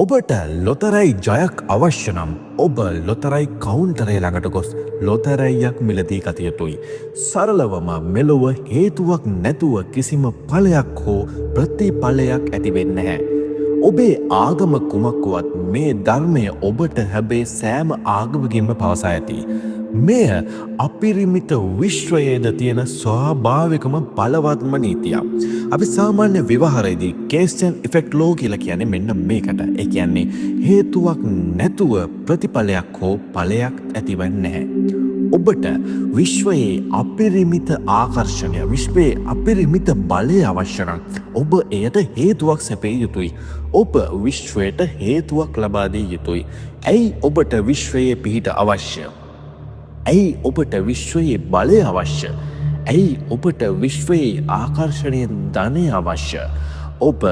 ඔබට ලොතරැයි ජයක් අවශ්‍ය නම් ඔබ ලොතරැයි කවුන්ටරේ ළඟට ගොස් ලොතරැයියක් මිලදී ගත යුතුයි. සරලවම මෙලොව හේතුවක් නැතුව කිසිම ඵලයක් හෝ ප්‍රතිඵලයක් ඇති වෙන්නේ නැහැ. ඔබේ ආගම කුමක්වත් මේ ධර්මය ඔබට හැබැයි සෑම ආගමකින්ම පවසා ඇති. මෙය අපිරිමිත විශ්වයේද තියෙන ස්වාභාවිකම බලවත්ම නීතියක්. අපි සාමාන්‍ය විවහාරයේදී කේස්ටන් ඉෆෙක්ට් ලෝ කියලා කියන්නේ මෙන්න මේකට. ඒ කියන්නේ හේතුවක් නැතුව ප්‍රතිඵලයක් හෝ ඵලයක් ඇතිවෙන්නේ නැහැ. ඔබට විශ්වයේ අපිරිමිත ආකර්ෂණය, විශ්වයේ අපිරිමිත බලය අවශ්‍ය නම් ඔබ එයට හේතුවක් සැපිය යුතුයි. ඔබ විශ්වයට හේතුවක් ලබා දිය යුතුයි. ඇයි ඔබට විශ්වයේ පිහිට අවශ්‍ය? ඇයි ඔබට විශ්වයේ බලය අවශ්‍ය? ඇයි ඔබට විශ්වයේ ආකර්ෂණයෙන් ධනය අවශ්‍ය? ඔබ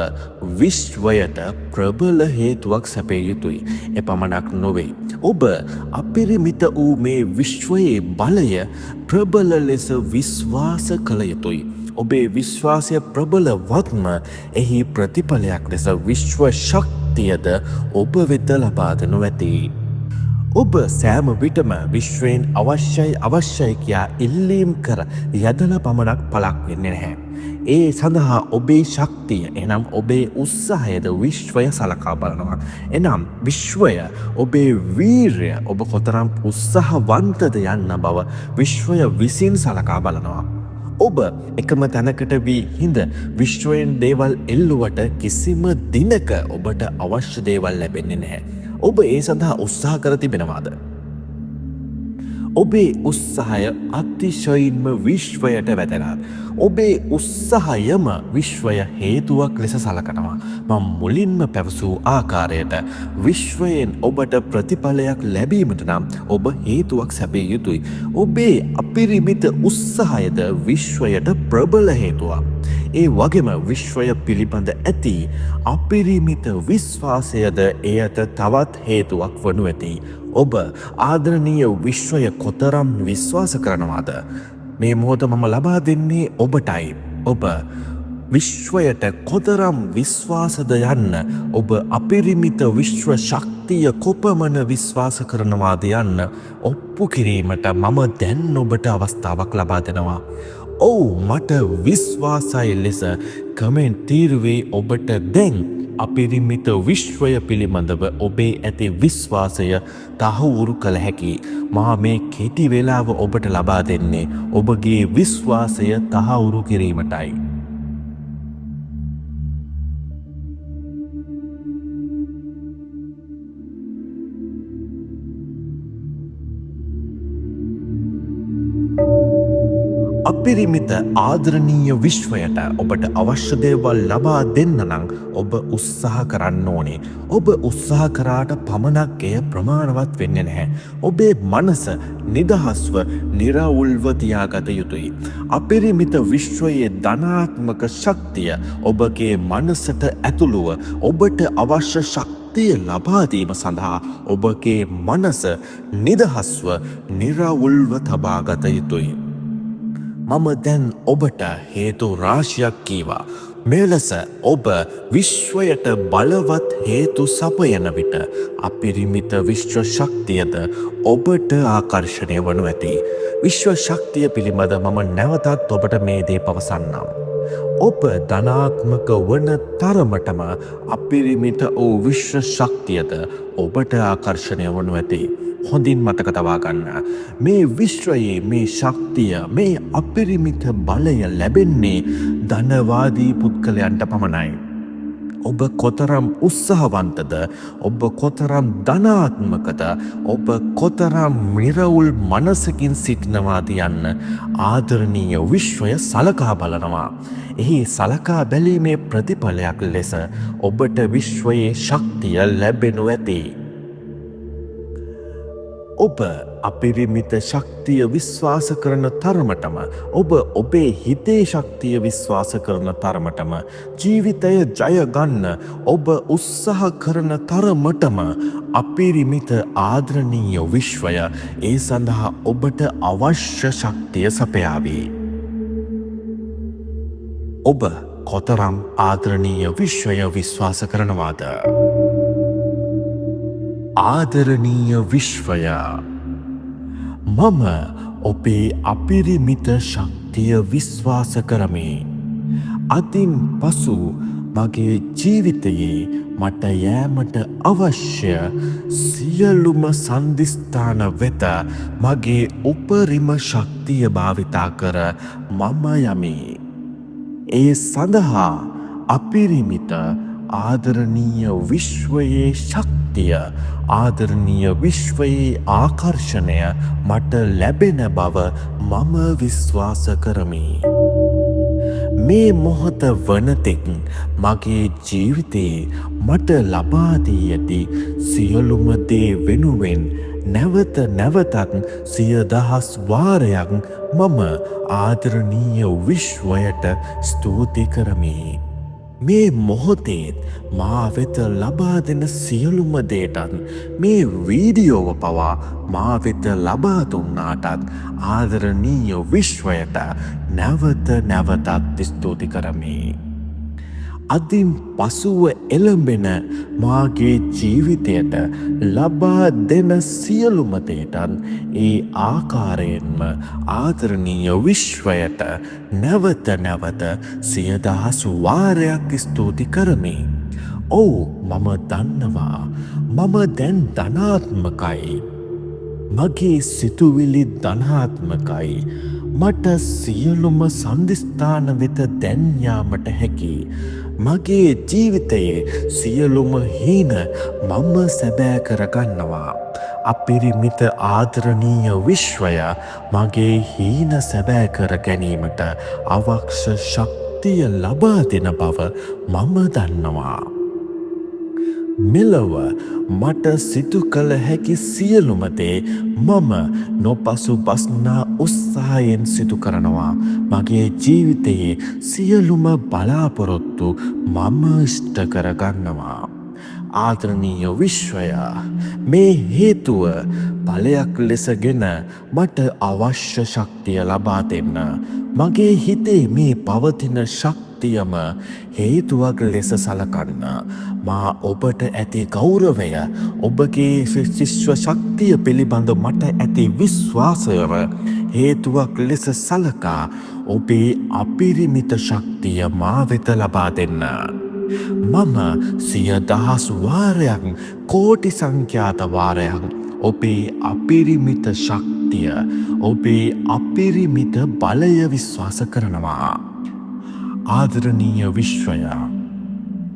විශ්වයට ප්‍රබල හේතුවක් සැපිය යුතුයි. එපමණක් නොවේ. ඔබ අපිරිමිත වූ මේ විශ්වයේ බලය ප්‍රබල ලෙස විශ්වාස කළ යුතුයි. ඔබේ විශ්වාසය ප්‍රබලවත්ම එහි ප්‍රතිඵලයක් ලෙස විශ්ව ශක්තියද ඔබ වෙත ලබා දෙනු ඇති. ඔබ සෑම විටම විශ්වයෙන් අවශ්‍යයි කියා ඉල්ලීම් කර යදන පමණක් පලක් වෙන්නේ නැහැ. ඒ සඳහා ඔබේ ශක්තිය එනම් ඔබේ උත්සාහයද විශ්වය සලකා බලනවා. එනම් විශ්වය ඔබේ වීර්ය ඔබ කොතරම් උත්සාහවන්තද යන්න බව විශ්වය විසින් සලකා බලනවා. ඔබ එකම තැනකට වී හිඳ විශ්වයෙන් දේවල් එල්ලුවට කිසිම දිනක ඔබට අවශ්‍ය දේවල් ලැබෙන්නේ නැහැ. ඔබ ඒ සඳහා උත්සාහ කර තිබෙනවාද? ඔබේ උත්සාහය අතිශයින්ම විශ්වයට වැදගත්. ඔබේ උත්සාහයම විශ්වය හේතුවක් ලෙස සලකනවා. මම මුලින්ම පැවසූ ආකාරයට විශ්වයෙන් ඔබට ප්‍රතිඵලයක් ලැබීමට නම් ඔබ හේතුවක් සැපිය යුතුයි. ඔබේ අපිරිමිත උත්සාහයද විශ්වයට ප්‍රබල හේතුවක්. ඒ වගේම විශ්වය පිළිබඳ ඇති අපිරිමිත විශ්වාසයද එයට තවත් හේතුවක් වනු ඇති. ඔබ ආදරණීය විශ්වය කොතරම් විශ්වාස කරනවාද? මේ මොහොත මම ලබා දෙන්නේ ඔබටයි. ඔබ විශ්වයට කොතරම් විශ්වාසද යන්න ඔබ අපිරිමිත විශ්ව ශක්තිය කොපමණ විශ්වාස කරනවාද යන්න ඔප්පු කිරීමට මම දැන් ඔබට අවස්ථාවක් ලබා දෙනවා. ඔව් මට විශ්වාසයි ලෙස කමෙන්ට් තීරුවේ ඔබට දැන් අපිරිමිත විශ්වය පිළිබඳව ඔබේ ඇති විශ්වාසය තහවුරු කළ හැකි. මා මේ කෙටි වේලාව ඔබට ලබා දෙන්නේ ඔබගේ විශ්වාසය තහවුරු කිරීමටයි. අපිරිමිත ආදරණීය විශ්වයට ඔබට අවශ්‍ය දේවල් ලබා දෙන්න නම් ඔබ උත්සාහ කරන්න ඕනේ. ඔබ උත්සාහ කරාට පමණක් එය ප්‍රමාණවත් වෙන්නේ නැහැ. ඔබේ මනස නිදහස්ව නිරවුල්ව තියාගත යුතුයි. අපිරිමිත විශ්වයේ ධනාත්මක ශක්තිය ඔබගේ මනසට ඇතුළුව ඔබට අවශ්‍ය ශක්තිය ලබා දීම සඳහා ඔබගේ මනස නිදහස්ව නිරවුල්ව තබාගත යුතුයි. මම දැන් ඔබට හේතු රාශියක් කීවා. මෙලෙස ඔබ විශ්වයට බලවත් හේතු සපයන විට අපිරිමිත විශ්ව ශක්තියද ඔබට ආකර්ෂණය වනු ඇති. විශ්ව ශක්තිය පිළිබඳ මම නැවතත් ඔබට මේ දේ පවසන්නම්. ඔබ ධනාත්මක වන තරමටම අපිරිමිත වූ විශ්ව ශක්තියද ඔබට ආකර්ෂණය වනු ඇති. හොඳින් මතක තබා ගන්න. මේ විශ්වයේ මේ ශක්තිය, මේ අපිරිමිත බලය ලැබෙන්නේ ධනවාදී පුද්ගලයන්ට පමණයි. ඔබ කොතරම් උත්සාහවන්තද, ඔබ කොතරම් ධනාත්මකද, ඔබ කොතරම් නිරවුල් මනසකින් සිටිනවාද යන්න ආදරණීය විශ්වය සලකා බලනවා. එහි සලකා බැලීමේ ප්‍රතිඵලයක් ලෙස ඔබට විශ්වයේ ශක්තිය ලැබෙනු ඇති. ඔබ අපිරිමිත ශක්තිය විශ්වාස කරන තරමටම, ඔබ ඔබේ හිතේ ශක්තිය විශ්වාස කරන තරමටම, ජීවිතය ජය ගන්න ඔබ උත්සාහ කරන තරමටම අපිරිමිත ආදරණීය විශ්වය ඒ සඳහා ඔබට අවශ්‍ය ශක්තිය සපයාවි. ඔබ කොතරම් ආදරණීය විශ්වය විශ්වාස කරනවාද? ආදරණීය විශ්වය, මම ඔබේ අපිරිමිත ශක්තිය විශ්වාස කරමි. අතින් පසු මගේ ජීවිතයේ මට යෑමට අවශ්‍ය සියලුම සන්ධිස්ථාන වෙත මගේ උපරිම ශක්තිය භාවිතා කර මම යමි. ඒ සඳහා අපිරිමිත ආදරණීය විශ්වයේ ශක්තිය, ආදරණීය විශ්වයේ ආකර්ෂණය මට ලැබෙන බව මම විශ්වාස කරමි. මේ මොහොත වනතෙක් මගේ ජීවිතයේ මට ලබාදී ඇති සියලුම දේ වෙනුවෙන් නැවත නැවතත් 100,000 වාරයක් මම ආදරණීය විශ්වයට ස්තුති කරමි. මේ මොහොතේත් මා වෙත ලබා දෙන සියලුම දේටත්, මේ වීඩියෝව පවා මා වෙත ලබා දුන්නාටත් ආදරණීය විශ්වයට නැවත නැවතත් ස්තුති කරමි. අදින් පසුව එළඹෙන මාගේ ජීවිතයට ලබා දෙන සියලුම දේටත් ඒ ආකාරයෙන්ම ආදරණීය විශ්වයට නැවත නැවත 100,000 වාරයක් ස්තුති කරමි. ඔව්, මම දන්නවා මම දැන් ධනාත්මකයි. මගේ සිතුවිලි ධනාත්මකයි. මට සියලුම සන්ධිස්ථාන වෙත දැන් යාමට හැකි. මගේ ජීවිතයේ සියලුම හීන මම සැබෑ කරගන්නවා. අපිරිමිත ආදරණීය විශ්වය මගේ හීන සැබෑ කර ගැනීමට අවශ්‍ය ශක්තිය ලබා දෙන බව මම දන්නවා. මෙලොව මට සිදු කළ හැකි සියලුම දේ මම නොපසුබස්නා උත්සාහයෙන් සිදු කරනවා. මගේ ජීවිතයේ සියලුම බලාපොරොත්තු මම ඉෂ්ට කරගන්නවා. ආදරණීය විශ්වය, මේ හේතුව බලයක් ලෙසගෙන මට අවශ්‍ය ශක්තිය ලබා දෙන්න. මගේ හිතේ මේ පවතින ශක්තියම හේතුවක් ලෙස සලකන්න. මා ඔබට ඇති ගෞරවය, ඔබගේ ශිෂ්ව ශක්තිය පිළිබඳ මට ඇති විශ්වාසයම හේතුවක් ලෙස සලකා ඔබේ අපිරිමිත ශක්තිය මා වෙත ලබා දෙන්න. මම 100,000 වාරයක්, කෝටි සංඛ්‍යාත වාරයක් ඔබේ අපිරිමිත ශක්තිය, ඔබේ අපිරිමිත බලය විශ්වාස කරනවා. ආදරණීය විශ්වය,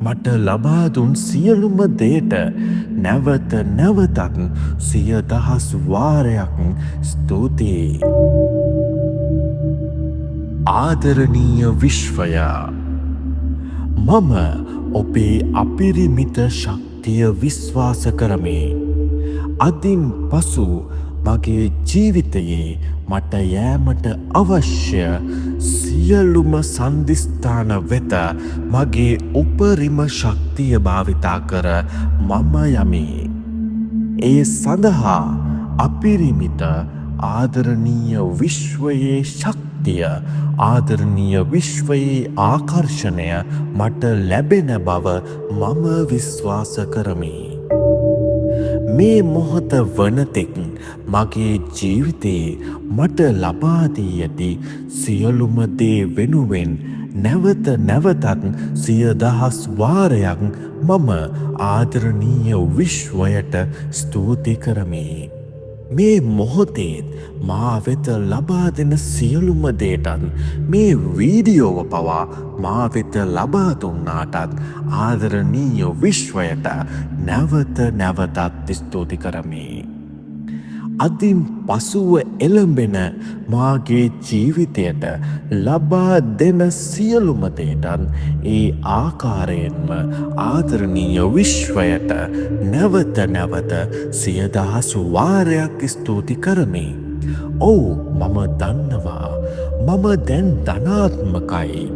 මට ලබා දුන් සියලුම දේට නැවත නැවතත් 100,000 වාරයක් ස්තුතියි. ආදරණීය විශ්වය, මම ඔබේ අපිරිමිත ශක්තිය විශ්වාස කරමි. අදින් පසු මගේ ජීවිතයේ මට යෑමට අවශ්‍ය සියලුම සන්ධිස්ථාන වෙත මගේ උපරිම ශක්තිය භාවිතා කර මම යමි. ඒ සඳහා අපිරිමිත ආදරණීය විශ්වයේ ශක්තිය, ආදරණීය විශ්වයේ ආකර්ෂණය මට ලැබෙන බව මම විශ්වාස කරමි. මේ මොහොත වනතෙක් මගේ ජීවිතයේ මට ලබාදී ඇති සියලුම දේ වෙනුවෙන් නැවත නැවතත් 100,000 වාරයක් මම ආදරණීය විශ්වයට ස්තුති කරමි. මේ මොහොතේත් මා වෙත ලබා දෙන සියලුම දේටත්, මේ වීඩියෝව පවා මා වෙත ලබා දුන්නාටත් ආදරණීය විශ්වයට නැවත නැවතත් ස්තුති කරමි. අදින් පසුව එළඹෙන මාගේ ජීවිතයට ලබා දෙන සියලුම දේටත් ඒ ආකාරයෙන්ම ආදරණීය විශ්වයට නැවත නැවත 100,000 වාරයක් ස්තුති කරමි. ඔව්, මම දන්නවා මම දැන් ධනාත්මකයි.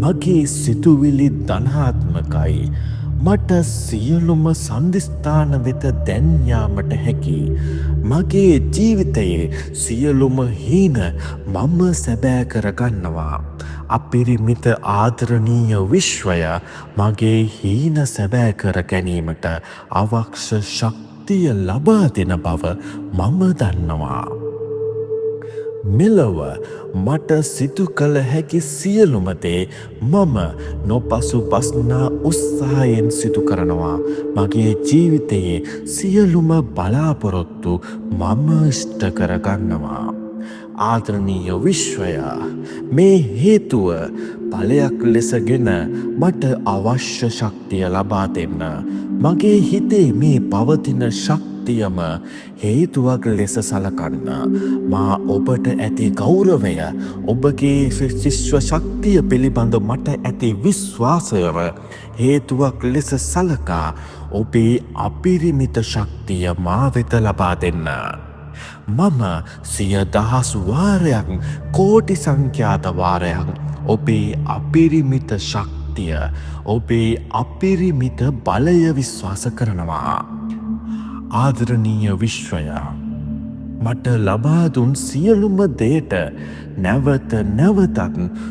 මගේ සිතුවිලි ධනාත්මකයි. මට සියලුම සන්ධිස්ථාන වෙත දැන් යාමට හැකි. මගේ ජීවිතයේ සියලුම හීන මම සැබෑ කරගන්නවා. අපිරිමිත ආදරණීය විශ්වය මගේ හීන සැබෑ කර ගැනීමට අවශ්‍ය ශක්තිය ශක්තිය ලබා දෙන බව මම දන්නවා. මෙලොව මට සිදු කළ හැකි සියලුම දේ මම නොපසුබස්නා උත්සාහයෙන් සිදු කරනවා. මගේ ජීවිතයේ සියලුම බලාපොරොත්තු මම ඉෂ්ට කරගන්නවා. ආදරණීය විශ්වය, මේ හේතුව බලයක් ලෙසගෙන මට අවශ්‍ය ශක්තිය ලබා දෙන්න. මගේ හිතේ මේ පවතින ශක්තියම හේතුවක් ලෙස සලකන්න. මා ඔබට ඇති ගෞරවය, ඔබගේ ශිෂ්ව ශක්තිය පිළිබඳ මට ඇති විශ්වාසයව හේතුවක් ලෙස සලකා ඔබේ අපිරිමිත ශක්තිය මා වෙත ලබා දෙන්න. මම 100,000 වාරයක්, කෝටි සංඛ්‍යාත වාරයක් ඔබේ අපිරිමිත ශක්තිය, ඔබේ අපිරිමිත බලය විශ්වාස කරනවා. ආදරණීය විශ්වය, මට ලබා දුන් සියලුම දේට නැවත නැවතත්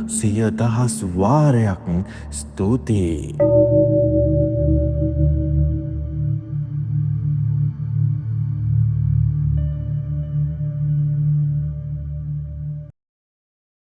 100,000 වාරයක් ස්තුතියි.